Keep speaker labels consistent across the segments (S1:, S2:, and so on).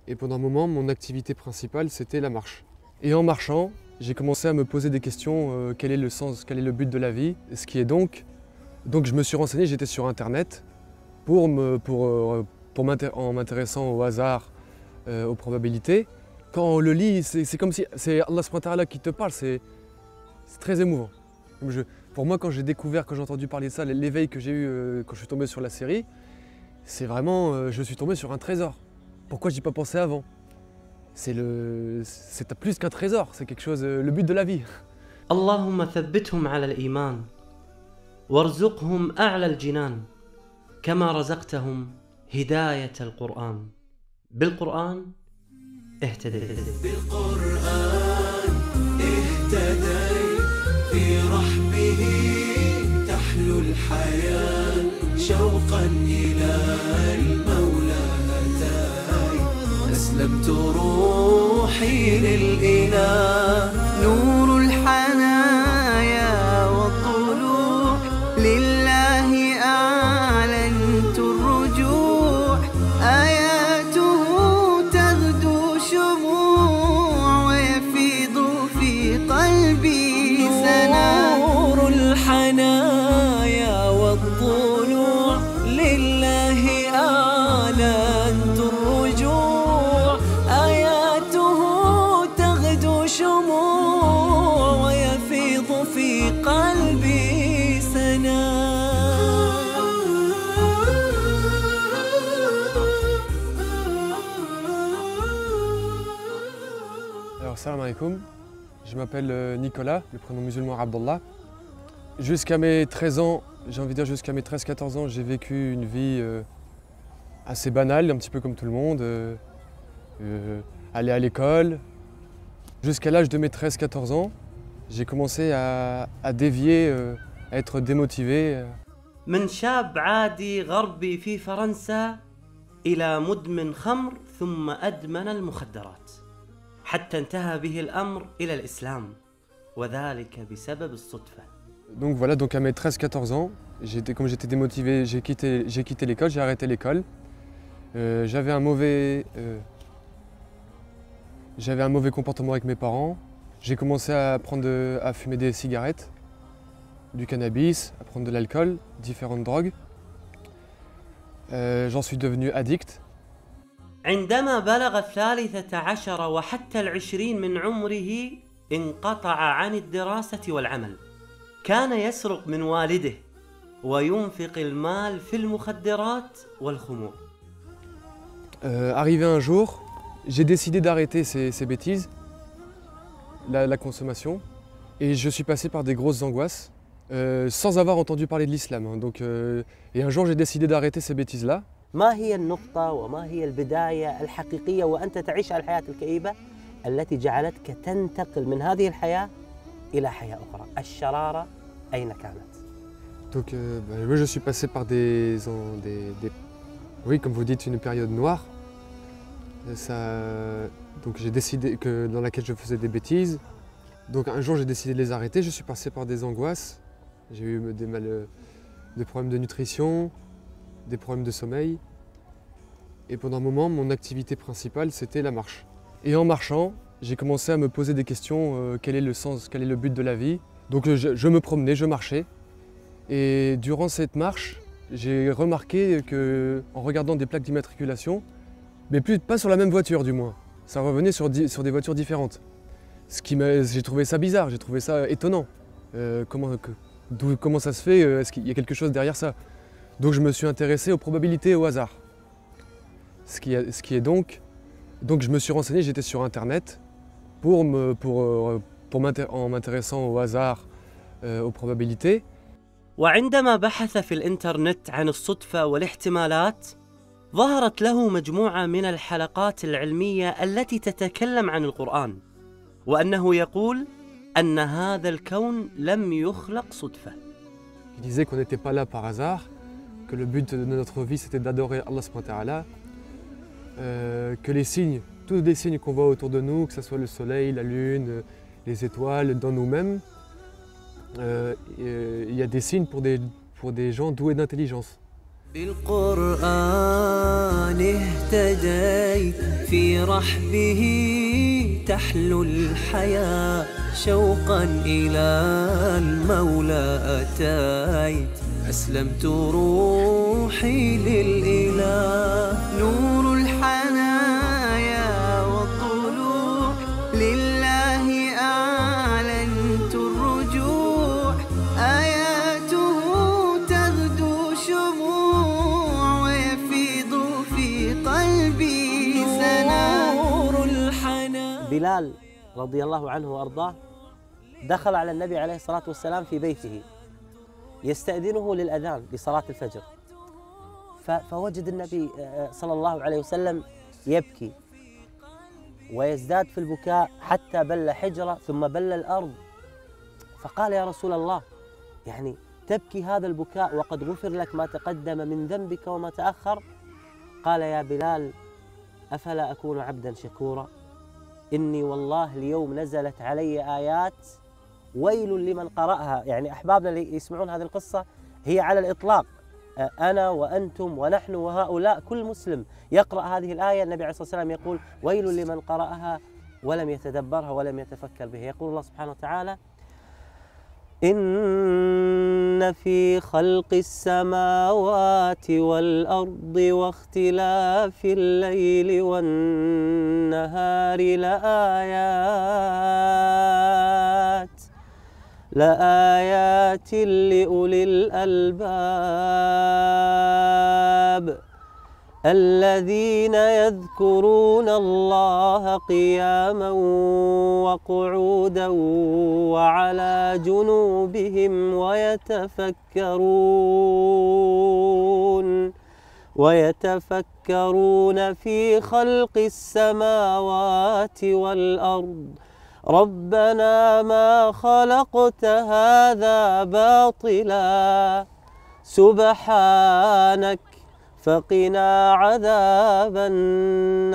S1: Et pendant un moment, mon activité principale, c'était la marche. Et en marchant, j'ai commencé à me poser des questions, quel est le sens, quel est le but de la vie, ce qui est donc je me suis renseigné, j'étais sur internet en m'intéressant au hasard, aux probabilités. Quand on le lit, c'est comme si c'est Allah subhanahu wa ta'ala qui te parle, c'est très émouvant. Pour moi, quand j'ai entendu parler de ça, l'éveil que j'ai eu quand je suis tombé sur la série, c'est vraiment, je suis tombé sur un trésor. Pourquoi j'y ai pas pensé avant? C'est plus qu'un trésor, c'est quelque chose, le but de la vie.
S2: Allahumma thabbithum ala al-iman, warzuqhum a'la al-jinan, kama razaqtahum hidayat al-Qur'an. Bil-Qur'an, اهتديت.
S3: بالقرآن اهتديت في رحبه تحلو الحياة شوقا إلى المولى أتاي أسلمت روحي للإله
S4: نور الحنايا والطلوع لله أعلنت الرجوع آياته تغدو شموع ويفيض في قلبي سنا نور الحنايا والطلوع لله أعلنت الرجوع آياته تغدو شموع ويفيض في قلبي سنا.
S1: Alors, salam alaikum, je m'appelle Nicolas, le prénom musulman Abdallah. Jusqu'à mes 13 ans, j'ai envie de dire jusqu'à mes 13-14 ans, j'ai vécu une vie assez banale, un petit peu comme tout le monde. Aller à l'école. Jusqu'à l'âge de mes 13-14 ans, j'ai commencé à dévier, à être démotivé.
S2: من شاب عادي غربي في فرنسا إلى مدمن خمر ثم أدمن المخدرات حتى انتهى به الأمر إلى الإسلام وذلك بسبب الصدفة.
S1: Donc voilà, donc à mes 13-14 ans, comme j'étais démotivé, j'ai quitté l'école, j'ai arrêté l'école. J'avais un mauvais comportement avec mes parents. J'ai commencé à fumer des cigarettes, du cannabis, à prendre de l'alcool, différentes drogues. J'en suis devenu addict.
S2: عندما بلغ 13 وحتى 20 من عمره انقطع عن الدراسة والعمل. كان يسرق من والده وينفق المال في المخدرات والخمور.
S1: Arrivé un jour, j'ai décidé d'arrêter ces bêtises, la consommation, et je suis passé par des grosses angoisses, sans avoir entendu parler de l'islam. Et un jour, j'ai décidé d'arrêter ces bêtises-là.
S5: ما هي النقطة وما هي البداية الحقيقية وأنت تعيش الحياة الكئيبة التي جعلتك تنتقل من هذه الحياة إلى حياة أخرى؟ الشرارة أين كانت؟
S1: Donc, moi, je suis passé par oui, comme vous dites, une période noire. Donc j'ai décidé dans laquelle je faisais des bêtises. Donc un jour j'ai décidé de les arrêter, je suis passé par des angoisses. J'ai eu des problèmes de nutrition, des problèmes de sommeil. Et pendant un moment, mon activité principale, c'était la marche. Et en marchant, j'ai commencé à me poser des questions, quel est le sens, quel est le but de la vie. Donc je me promenais, je marchais. Et durant cette marche, j'ai remarqué qu'en regardant des plaques d'immatriculation, mais pas sur la même voiture du moins, ça revenait sur des voitures différentes. J'ai trouvé ça bizarre, j'ai trouvé ça étonnant. Comment ça se fait? Est-ce qu'il y a quelque chose derrière ça? Donc je me suis intéressé aux probabilités et au hasard. Ce qui est donc je me suis renseigné, j'étais sur internet en m'intéressant au hasard, aux probabilités.
S2: وعندما بحث في الإنترنت عن الصدفة والاحتمالات ظهرت له مجموعة من الحلقات العلمية التي تتكلم عن القرآن وأنه يقول أن هذا الكون لم يخلق صدفة.
S1: Il disait qu'on n'était pas là par hasard, que le but de notre vie c'était d'adorer Allah subhanahu wa ta'ala, que les signes, tous les signes qu'on voit autour de nous, que ce soit le soleil, la lune, les étoiles, dans nous-mêmes, il y a des signes pour des gens doués d'intelligence.
S4: بالقرآن اهتديت في رحبه تحلو الحياة شوقا إلى المولى أتيت أسلمت روحي للإله نور الحنايا والطلوع لله أعلنت الرجوع آياته تغدو شموع ويفيض في قلبي سنا نور الحنايا.
S5: بلال رضي الله عنه وأرضاه دخل على النبي عليه الصلاة والسلام في بيته يستأذنه للأذان لصلاة الفجر، فوجد النبي صلى الله عليه وسلم يبكي ويزداد في البكاء حتى بل حجرة ثم بل الأرض، فقال يا رسول الله يعني تبكي هذا البكاء وقد غفر لك ما تقدم من ذنبك وما تأخر؟ قال يا بلال أفلا أكون عبدا شكورا؟ إني والله اليوم نزلت علي آيات ويل لمن قرأها. يعني أحبابنا اللي يسمعون هذه القصة هي على الإطلاق أنا وأنتم ونحن وهؤلاء كل مسلم يقرأ هذه الآية النبي عليه الصلاة والسلام يقول ويل لمن قرأها ولم يتدبرها ولم يتفكر بها. يقول الله سبحانه وتعالى إن في خلق السماوات والأرض واختلاف الليل والنهار لآيات لأولي الألباب الذين يذكرون الله قياما وقعودا وعلى جنوبهم ويتفكرون في خلق السماوات والأرض ربنا ما خلقت هذا باطلا سبحانك فقنا عذاب النار.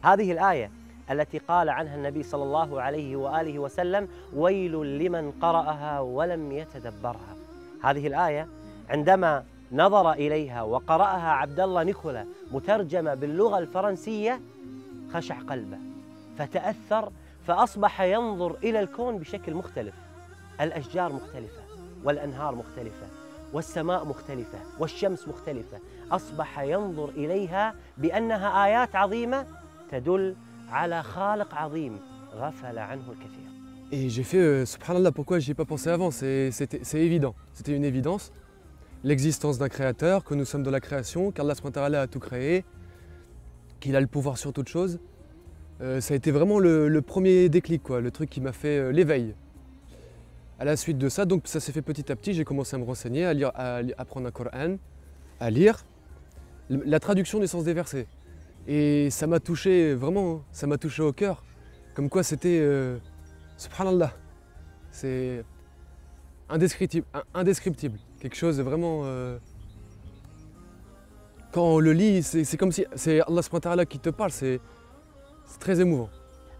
S5: هذه الآية التي قال عنها النبي صلى الله عليه وآله وسلم ويل لمن قرأها ولم يتدبرها. هذه الآية عندما نظر إليها وقرأها عبد الله نيكولا مترجمة باللغة الفرنسية خشع قلبه فتأثر فأصبح ينظر إلى الكون بشكل مختلف. الأشجار مختلفة والأنهار مختلفة والسماء مختلفة والشمس مختلفة، أصبح ينظر إليها بأنها آيات عظيمة تدل على خالق عظيم غفل عنه الكثير.
S1: Et j'ai fait subhanallah, pourquoi j'y ai pas pensé avant, c'est évident, c'était une évidence. L'existence d'un créateur, que nous sommes dans la création, qu'Allah subhanahu wa ta'ala a tout créé, qu'il a le pouvoir sur toute chose. Ça a été vraiment le premier déclic, quoi, le truc qui m'a fait l'éveil. À la suite de ça, donc ça s'est fait petit à petit, j'ai commencé à me renseigner, à lire, à apprendre un Coran, à lire la traduction du sens des versets. Et ça m'a touché, vraiment, ça m'a touché au cœur. Comme quoi c'était, subhanallah, c'est indescriptible. Quelque chose de vraiment... quand on le lit, c'est comme si c'est Allah subhanahu wa ta'ala qui te parle, c'est très émouvant.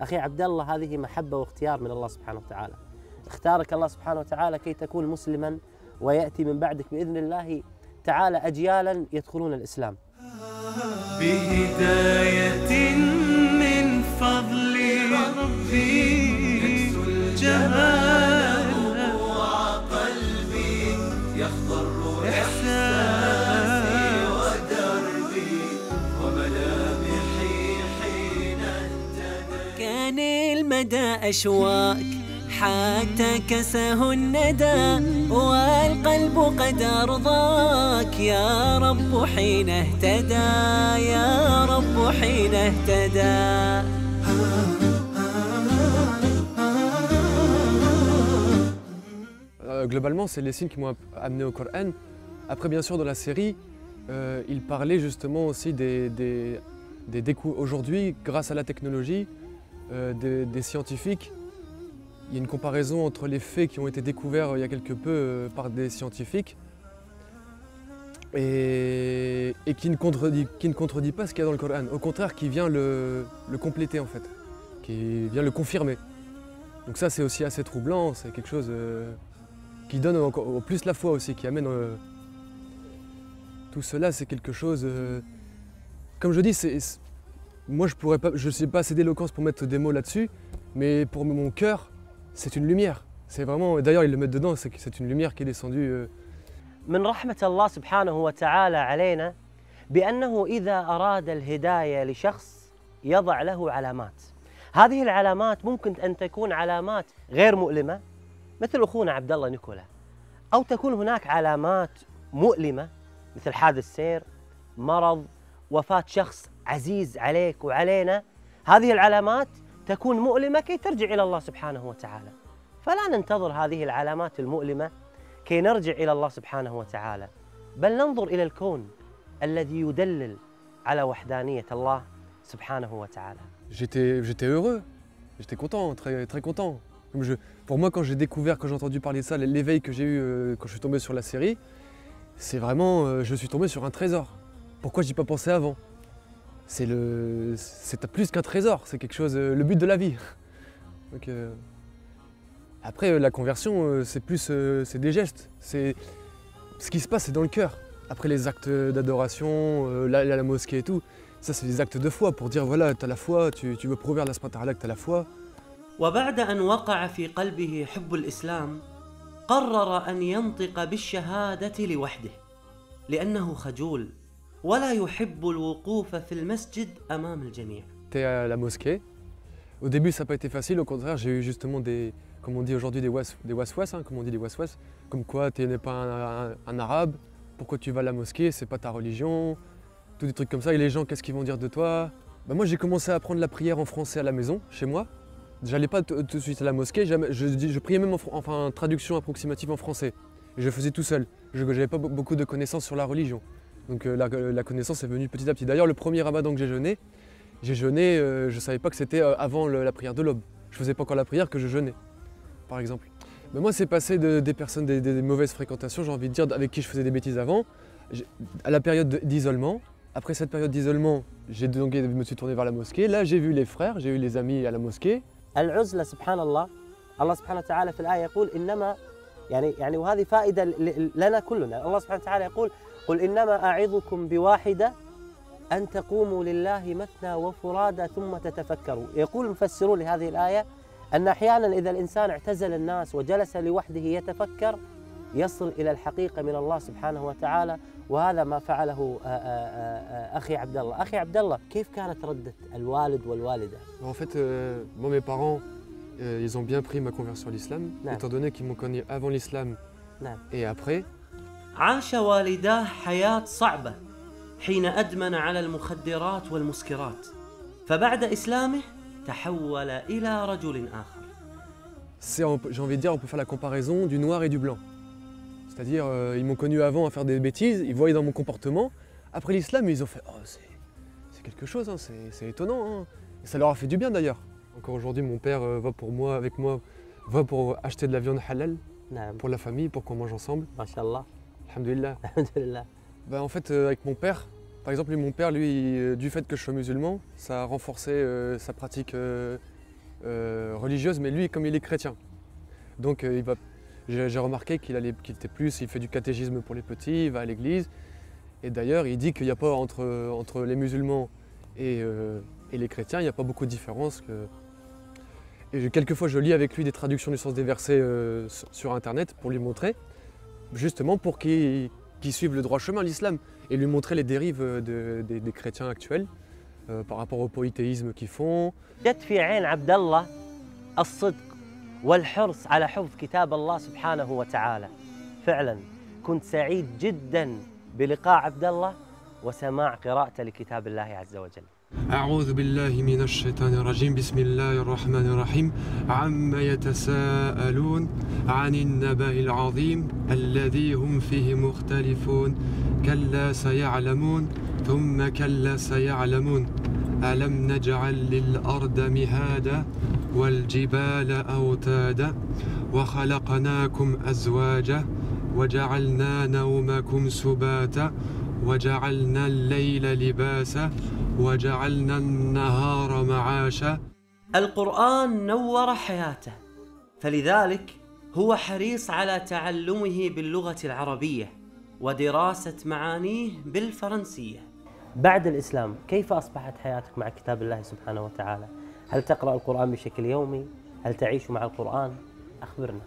S5: أخي عبد الله هذه محبة واختيار من الله سبحانه وتعالى. اختارك الله سبحانه وتعالى كي تكون مسلما ويأتي من بعدك بإذن الله تعالى أجيالا يدخلون الإسلام.
S3: بهداية من فضل ربي جمال وقلبي يخضر إحساسي ودربي وملامحي حين انتدى.
S4: كان المدى أشواك حتى كسه الندى والقلب قد أرضاك يا رب حين اهتدى يا رب حين اهتدى.
S1: Globalement, c'est les signes qui m'ont amené au Coran. Après, bien sûr, dans la série, il parlait justement aussi aujourd'hui, grâce à la technologie, des scientifiques. Il y a une comparaison entre les faits qui ont été découverts il y a quelque peu par des scientifiques et qui ne contredit pas ce qu'il y a dans le Coran. Au contraire, qui vient le compléter en fait, qui vient le confirmer. Donc ça, c'est aussi assez troublant, c'est quelque chose qui donne encore plus la foi aussi, qui amène tout cela c'est quelque chose... comme je dis, moi je sais pas assez d'éloquence pour mettre des mots là-dessus, mais pour mon cœur, c'est une lumière. C'est vraiment, d'ailleurs ils le mettent dedans, c'est une lumière qui est descendue.
S5: من رحمة الله سبحانه وتعالى علينا بأنه إذا أراد الهداية لشخص يضع له علامات. هذه العلامات ممكن أن تكون علامات غير مؤلمة مثل أخونا عبد الله نيكولا، أو تكون هناك علامات مؤلمة مثل حادث سير، مرض، وفاة شخص عزيز عليك وعلينا. هذه العلامات تكون مؤلمة كي ترجع إلى الله سبحانه وتعالى، فلا ننتظر هذه العلامات المؤلمة كي نرجع إلى الله سبحانه وتعالى، بل ننظر إلى الكون الذي يدلل على وحدانية الله سبحانه وتعالى.
S1: J'étais heureux, j'étais content, très, très content. Pour moi, quand j'ai découvert, quand j'ai entendu parler de ça, l'éveil que j'ai eu quand je suis tombé sur la série, c'est vraiment, je suis tombé sur un trésor. Pourquoi j'y ai pas pensé avant? C'est plus qu'un trésor, c'est quelque chose, le but de la vie. Donc, après, la conversion, c'est des gestes. Ce qui se passe, c'est dans le cœur. Après les actes d'adoration, la mosquée et tout, ça c'est des actes de foi pour dire voilà, tu as la foi, tu veux prouver à Allah subhanahu wa ta'ala que tu as la foi.
S2: وبعد أن وقع في قلبه حب الإسلام قرر أن ينطق بالشهادة لوحده لأنه خجول ولا يحب الوقوف في المسجد أمام الجميع.
S1: J'étais à la mosquée. Au début, ça n'a pas été facile. Au contraire, j'ai eu justement comme on dit aujourd'hui, des waswas, hein, comme on dit des waswas. Comme quoi, tu n'es pas un arabe, pourquoi tu vas à la mosquée, c'est pas ta religion, tous des trucs comme ça. Et les gens, qu'est-ce qu'ils vont dire de toi? Moi, j'ai commencé à apprendre la prière en français à la maison, chez moi. J'allais pas tout de suite à la mosquée, je priais même en traduction approximative en français. Et je faisais tout seul. Je n'avais pas beaucoup de connaissances sur la religion. Donc la connaissance est venue petit à petit. D'ailleurs, le premier ramadan que j'ai jeûné, je ne savais pas que c'était avant la prière de l'aube. Je ne faisais pas encore la prière que je jeûnais, par exemple. Mais moi, c'est passé des personnes, des mauvaises fréquentations, j'ai envie de dire, avec qui je faisais des bêtises avant, à la période d'isolement. Après cette période d'isolement, je me suis tourné vers la mosquée. Là, j'ai vu les frères, j'ai eu les amis à la mosquée.
S5: العزلة سبحان الله، الله سبحانه وتعالى في الآية يقول إنما يعني وهذه فائدة لنا كلنا. الله سبحانه وتعالى يقول قل إنما أعظكم بواحدة أن تقوموا لله مثنى وفرادى ثم تتفكروا. يقول المفسرون لهذه الآية أن أحيانا إذا الإنسان اعتزل الناس وجلس لوحده يتفكر يصل إلى الحقيقة من الله سبحانه وتعالى، وهذا ما فعله أخي عبد الله. أخي عبد الله، كيف كانت ردة الوالد والوالدة؟
S1: En fait, moi, mes parents, ils ont bien pris ma conversion à l'islam, étant donné qu'ils m'ont connu avant l'islam et après.
S2: عاش والداه حياة صعبة حين أدمن على المخدرات والمسكرات، فبعد إسلامه تحول إلى رجل آخر.
S1: J'ai envie de dire, on peut faire la comparaison du noir et du blanc. C'est-à-dire, ils m'ont connu avant à faire des bêtises, ils voyaient dans mon comportement. Après l'islam, ils ont fait « Oh, c'est quelque chose, hein, c'est étonnant. Hein. » Et ça leur a fait du bien d'ailleurs. Encore aujourd'hui, mon père va pour acheter de la viande halal pour la famille, pour qu'on mange ensemble.
S5: Masha'Allah.
S1: Alhamdulillah.
S5: Alhamdulillah.
S1: En fait, avec mon père, par exemple, mon père, lui, du fait que je sois musulman, ça a renforcé sa pratique religieuse, mais lui, comme il est chrétien. Donc, j'ai remarqué il fait du catéchisme pour les petits, il va à l'église. Et d'ailleurs, il dit qu'il n'y a pas entre les musulmans et les chrétiens, il n'y a pas beaucoup de différence. Et quelquefois, je lis avec lui des traductions du sens des versets sur Internet pour lui montrer, justement pour qu'il suive le droit chemin, l'islam, et lui montrer les dérives des chrétiens actuels par rapport au polythéisme qu'ils font.
S5: جت في عين عبد الله الصدق والحرص على حفظ كتاب الله سبحانه وتعالى. فعلا كنت سعيد جدا بلقاء عبد الله وسماع قراءته لكتاب الله عز وجل.
S1: أعوذ بالله من الشيطان الرجيم بسم الله الرحمن الرحيم عما يتساءلون عن النبأ العظيم الذي هم فيه مختلفون كلا سيعلمون ثم كلا سيعلمون ألم نجعل للأرض مهادا والجبال أوتادا وخلقناكم أزواجا وجعلنا نومكم سباتا وجعلنا الليل لباسا وجعلنا النهار معاشا.
S2: القرآن نور حياته، فلذلك هو حريص على تعلمه باللغة العربية ودراسة معانيه بالفرنسية.
S5: بعد الإسلام كيف أصبحت حياتك مع كتاب الله سبحانه وتعالى؟ هل تقرأ القرآن بشكل يومي؟ هل تعيش مع القرآن؟ أخبرنا.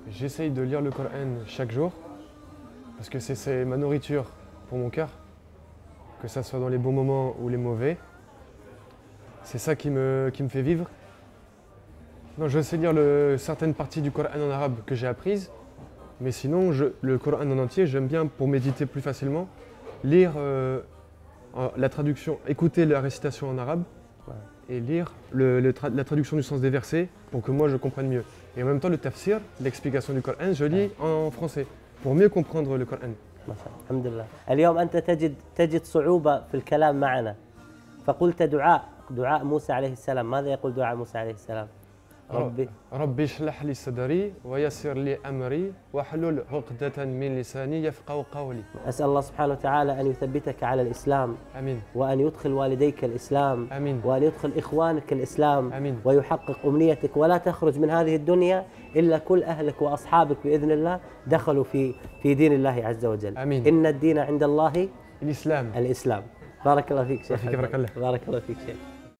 S1: J'essaye de lire le Coran chaque jour parce que c'est ma nourriture pour mon cœur, que ça soit dans les bons moments ou les mauvais. C'est ça qui me fait vivre. Non, je sais lire certaines parties du Coran en arabe que j'ai apprises, mais sinon le Coran en entier, j'aime bien pour méditer plus facilement, lire la traduction, écouter la récitation en arabe et lire la traduction du sens des versets pour que moi je comprenne mieux. Et en même temps le tafsir, l'explication du Coran, je lis en français pour mieux comprendre le Coran.
S5: الحمد لله. اليوم أنت تجد صعوبة في الكلام معنا، فقلت دعاء موسى عليه السلام. ماذا يقول دعاء موسى عليه السلام؟
S1: ربي اشرح لي صدري ويسر لي أمري واحلل عقدة من لساني يفقهوا قولي.
S5: أسأل الله سبحانه وتعالى أن يثبتك على الإسلام.
S1: آمين.
S5: وأن يدخل والديك الإسلام.
S1: آمين.
S5: وأن يدخل إخوانك الإسلام.
S1: آمين.
S5: ويحقق أمنيتك ولا تخرج من هذه الدنيا إلا كل أهلك وأصحابك بإذن الله دخلوا في دين الله عز وجل.
S1: آمين.
S5: إن الدين عند الله
S1: الإسلام.
S5: الإسلام. بارك الله فيك شيخ.
S1: بارك الله.
S5: بارك الله فيك شيخ.